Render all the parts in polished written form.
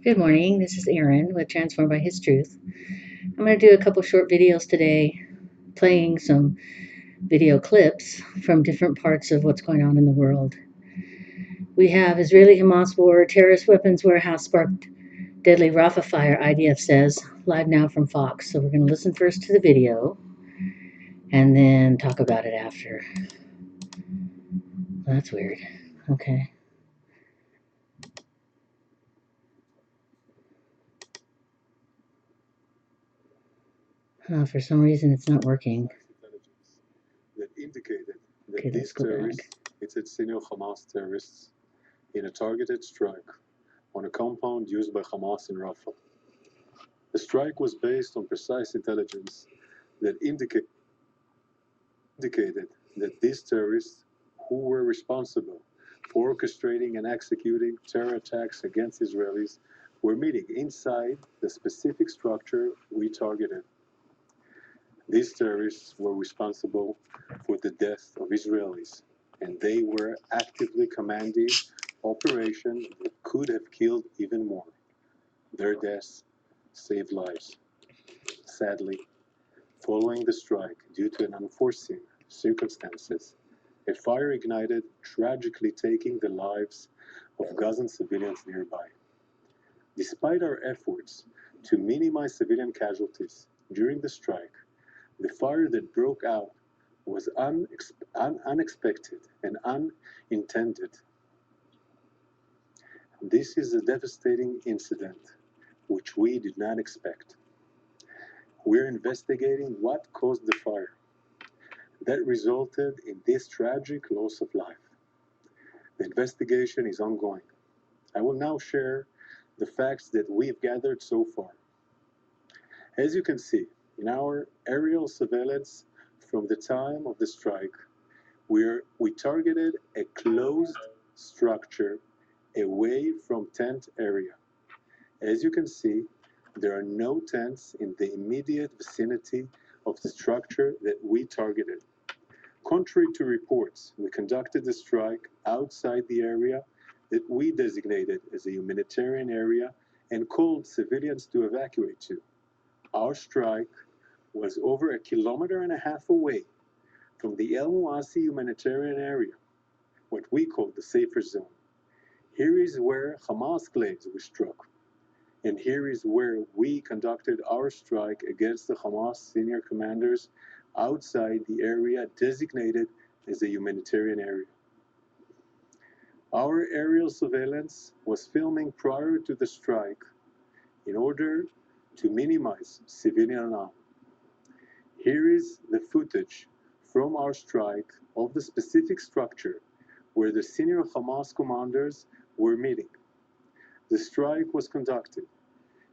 Good morning, this is Aaron with Transformed by His Truth. I'm going to do a couple short videos today, playing some video clips from different parts of what's going on in the world. We have Israeli-Hamas war, terrorist weapons warehouse sparked deadly Rafah fire, IDF says, live now from Fox. So we're going to listen first to the video and then talk about it after. That's weird. Okay. For some reason it's not working. That indicated that Okay, these terrorists hit senior Hamas terrorists in a targeted strike on a compound used by Hamas in Rafah. The strike was based on precise intelligence that indicated that these terrorists, who were responsible for orchestrating and executing terror attacks against Israelis, were meeting inside the specific structure we targeted. These terrorists were responsible for the death of Israelis, and they were actively commanding operations that could have killed even more. Their deaths saved lives. Sadly, following the strike, due to an unforeseen circumstances, a fire ignited, tragically taking the lives of Gazan civilians nearby. Despite our efforts to minimize civilian casualties during the strike, the fire that broke out was unexpected and unintended. This is a devastating incident which we did not expect. We're investigating what caused the fire that resulted in this tragic loss of life. The investigation is ongoing. I will now share the facts that we've gathered so far. As you can see, in our aerial surveillance from the time of the strike, we targeted a closed structure away from tent area. As you can see, there are no tents in the immediate vicinity of the structure that we targeted. Contrary to reports, we conducted the strike outside the area that we designated as a humanitarian area and called civilians to evacuate to. Our strike was over 1.5 kilometers away from the El Muasi humanitarian area, what we call the safer zone. Here is where Hamas claims we struck, and here is where we conducted our strike against the Hamas senior commanders outside the area designated as a humanitarian area. Our aerial surveillance was filming prior to the strike in order to minimize civilian harm. Here is the footage from our strike of the specific structure where the senior Hamas commanders were meeting. The strike was conducted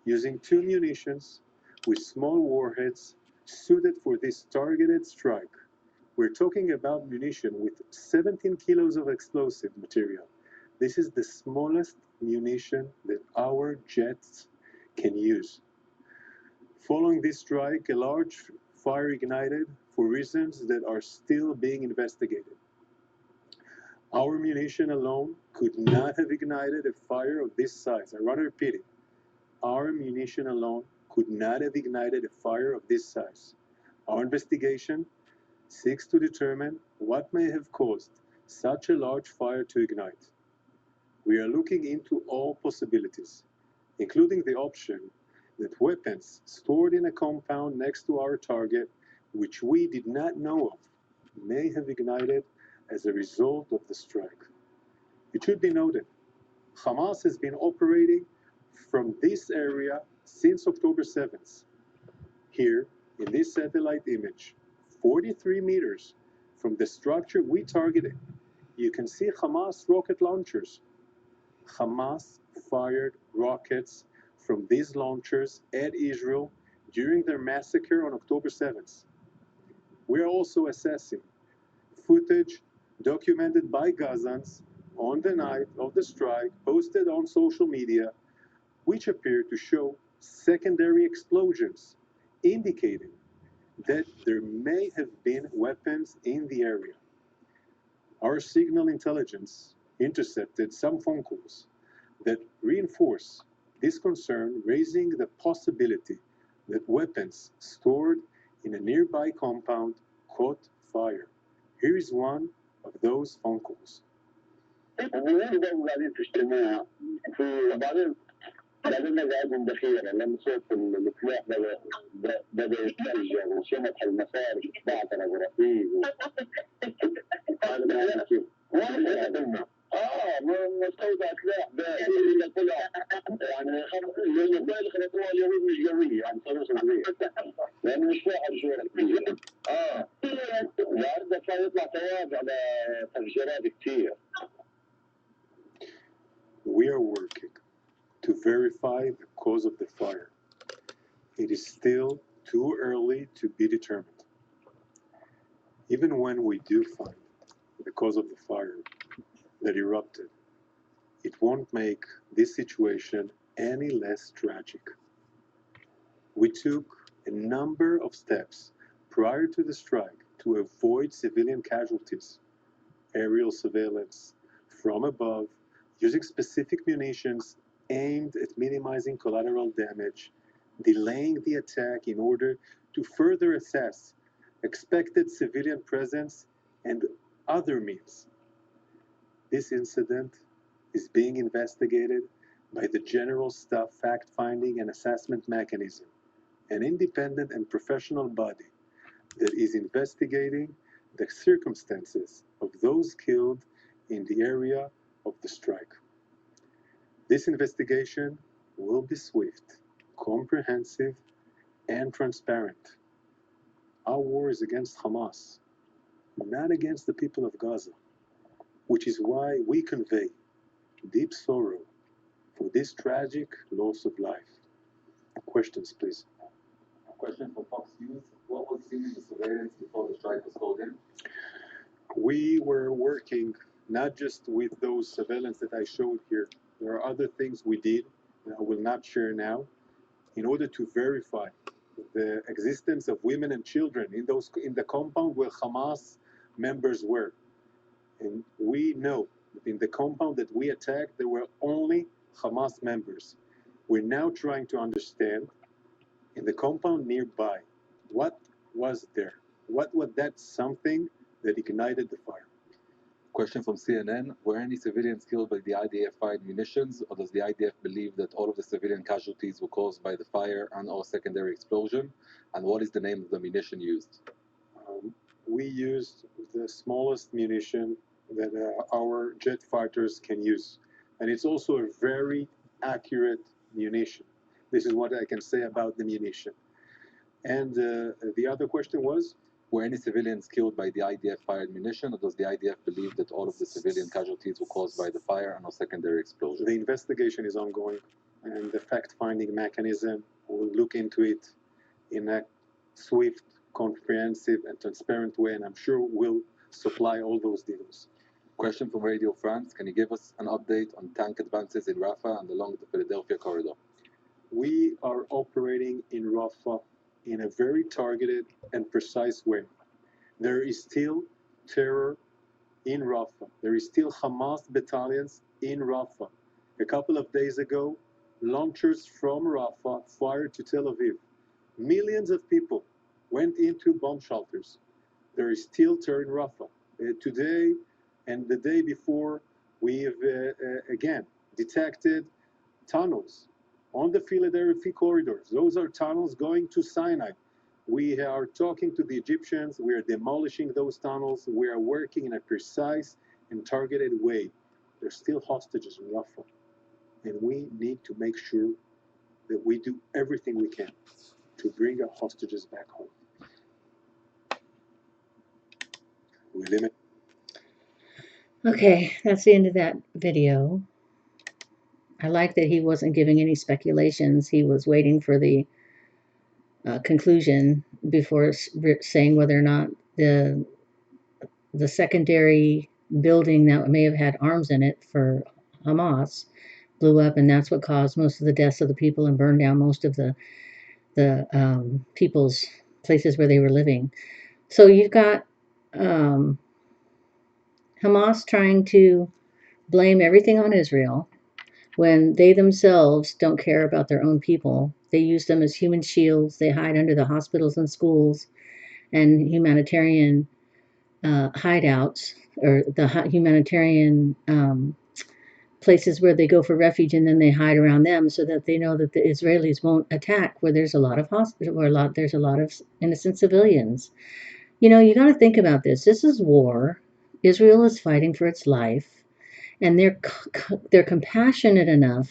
using 2 munitions with small warheads suited for this targeted strike. We're talking about munition with 17 kilos of explosive material. This is the smallest munition that our jets can use. Following this strike, a large fire ignited for reasons that are still being investigated. Our munition alone could not have ignited a fire of this size. I want to repeat it. Our munition alone could not have ignited a fire of this size. Our investigation seeks to determine what may have caused such a large fire to ignite. We are looking into all possibilities, including the option that weapons stored in a compound next to our target, which we did not know of, may have ignited as a result of the strike. It should be noted, Hamas has been operating from this area since October 7th. Here, in this satellite image, 43 meters from the structure we targeted, you can see Hamas rocket launchers. Hamas fired rockets from these launchers at Israel during their massacre on October 7th. We are also assessing footage documented by Gazans on the night of the strike posted on social media, which appear to show secondary explosions, indicating that there may have been weapons in the area. Our signal intelligence intercepted some phone calls that reinforce This concern raising the possibility that weapons stored in a nearby compound caught fire. Here is one of those phone calls. وبعدين في اجتماع وبعدين قاعدين دخيلة لما صوت السلاح بدأ يتفجر وشمت المصاري بعد الغرفية هذا ما يحكي مستودع سلاح اللي طلع يعني اللي خلطوها اليهود مش قوية يعني صاروخ صغير لأنه مش واحد شو وعندك كان يطلع توابع على تفجيرات كتير. We are working to verify the cause of the fire. It is still too early to be determined. Even when we do find the cause of the fire that erupted, it won't make this situation any less tragic. We took a number of steps prior to the strike to avoid civilian casualties, aerial surveillance from above, using specific munitions aimed at minimizing collateral damage, delaying the attack in order to further assess expected civilian presence, and other means. This incident is being investigated by the General Staff Fact-Finding and Assessment Mechanism, an independent and professional body that is investigating the circumstances of those killed in the area of the strike. This investigation will be swift, comprehensive, and transparent. Our war is against Hamas, not against the people of Gaza, which is why we convey deep sorrow for this tragic loss of life. Questions, please. Question from Fox News. What was seen in the surveillance before the strike was called in? We were working not just with those surveillance that I showed here. There are other things we did that I will not share now in order to verify the existence of women and children in the compound where Hamas members were. And we know that in the compound that we attacked, there were only Hamas members. We're now trying to understand in the compound nearby, what was there? What was that something that ignited the fire? Question from CNN. Were any civilians killed by the IDF-fired munitions, or does the IDF believe that all of the civilian casualties were caused by the fire and or secondary explosion? And what is the name of the munition used? We used the smallest munition that our jet fighters can use. And it's also a very accurate munition. This is what I can say about the munition. And the other question was? Were any civilians killed by the IDF-fired munition, or does the IDF believe that all of the civilian casualties were caused by the fire and or secondary explosion? The investigation is ongoing, and the fact-finding mechanism will look into it in a swift, comprehensive, and transparent way, and I'm sure we'll supply all those details. Question from Radio France. Can you give us an update on tank advances in Rafah and along the Philadelphia corridor? We are operating in Rafah in a very targeted and precise way. There is still terror in Rafah. There is still Hamas battalions in Rafah. A couple of days ago, launchers from Rafah fired to Tel Aviv. Millions of people went into bomb shelters. There is still terror in Rafah. Today and the day before, we have again detected tunnels on the Philadelphia corridors. Those are tunnels going to Sinai. We are talking to the Egyptians. We are demolishing those tunnels. We are working in a precise and targeted way. There's still hostages in Rafah. And we need to make sure that we do everything we can to bring our hostages back home. We limit. Okay, that's the end of that video. I like that he wasn't giving any speculations. He was waiting for the conclusion before saying whether or not the secondary building that may have had arms in it for Hamas blew up, and that's what caused most of the deaths of the people and burned down most of the people's places where they were living. So you've got Hamas trying to blame everything on Israel, when they themselves don't care about their own people. They use them as human shields. They hide under the hospitals and schools and humanitarian hideouts, or the humanitarian places where they go for refuge, and then they hide around them so that they know that the Israelis won't attack where there's a lot of there's a lot of innocent civilians. You know, you got to think about this. This is war. Israel is fighting for its life, and they're compassionate enough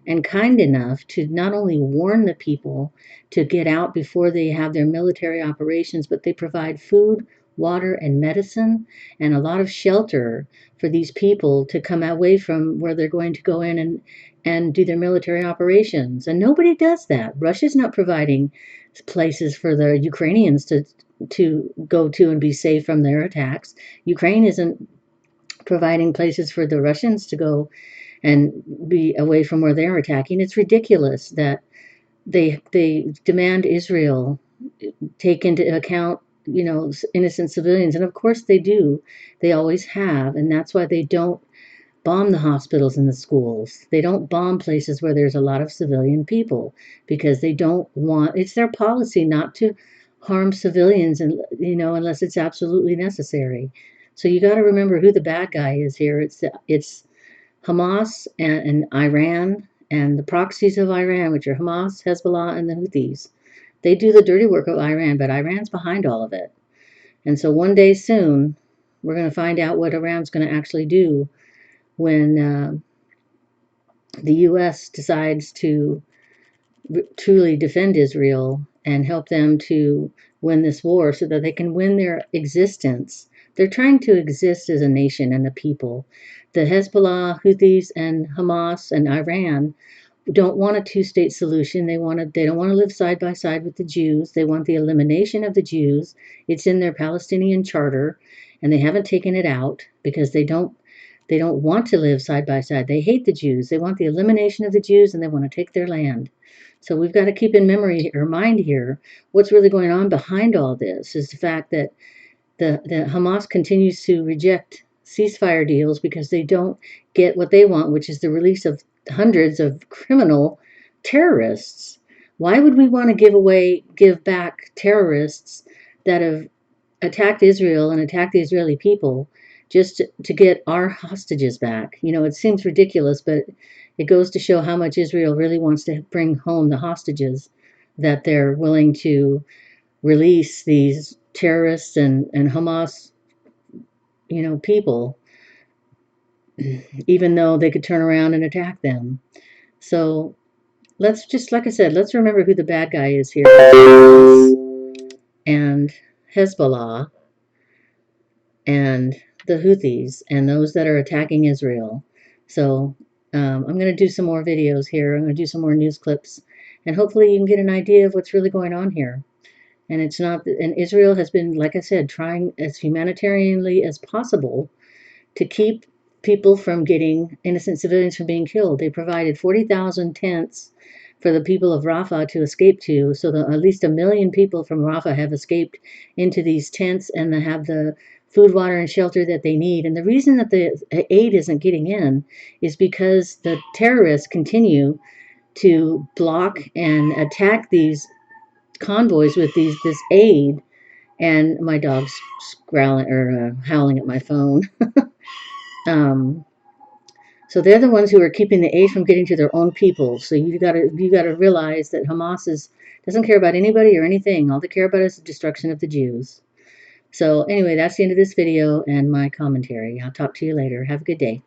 and kind enough to not only warn the people to get out before they have their military operations, but they provide food, water, and medicine, and a lot of shelter for these people to come away from where they're going to go in and do their military operations. And nobody does that. Russia's not providing places for the Ukrainians to go to and be safe from their attacks. Ukraine isn't providing places for the Russians to go and be away from where they're attacking. It's ridiculous that they demand Israel take into account, you know, innocent civilians. And of course they do. They always have. And that's why they don't bomb the hospitals and the schools. They don't bomb places where there's a lot of civilian people, because they don't want, it's their policy not to harm civilians, and you know, unless it's absolutely necessary. So you got to remember who the bad guy is here. It's Hamas and Iran, and the proxies of Iran, which are Hamas, Hezbollah, and the Houthis. They do the dirty work of Iran, but Iran's behind all of it. And so one day soon, we're going to find out what Iran's going to actually do when the U.S. decides to truly defend Israel and help them to win this war so that they can win their existence. They're trying to exist as a nation and a people. The Hezbollah, Houthis, and Hamas and Iran don't want a two-state solution. They don't want to live side by side with the Jews. They want the elimination of the Jews. It's in their Palestinian charter, and they haven't taken it out because they don't want to live side by side. They hate the Jews. They want the elimination of the Jews, and they want to take their land. So we've got to keep in mind here what's really going on behind all this is the fact that the Hamas continues to reject ceasefire deals because they don't get what they want, which is the release of hundreds of criminal terrorists. Why would we want to give back terrorists that have attacked Israel and attacked the Israeli people just to get our hostages back? You know, it seems ridiculous, but it goes to show how much Israel really wants to bring home the hostages, that they're willing to release these terrorists and Hamas, you know, people, even though they could turn around and attack them. So let's just, like I said, let's remember who the bad guy is here. And Hezbollah and the Houthis and those that are attacking Israel. So I'm going to do some more videos here. I'm going to do some more news clips, and hopefully you can get an idea of what's really going on here. And it's not, and Israel has been, like I said, trying as humanitarianly as possible to keep people from getting, innocent civilians from being killed. They provided 40,000 tents for the people of Rafah to escape to, so that at least 1 million people from Rafah have escaped into these tents and they have the food, water, and shelter that they need. And the reason that the aid isn't getting in is because the terrorists continue to block and attack these convoys with this aid. And my dog's growling or howling at my phone. So they're the ones who are keeping the aid from getting to their own people. So you got to realize that Hamas doesn't care about anybody or anything. All they care about is the destruction of the Jews. So anyway, that's the end of this video and my commentary. I'll talk to you later. Have a good day.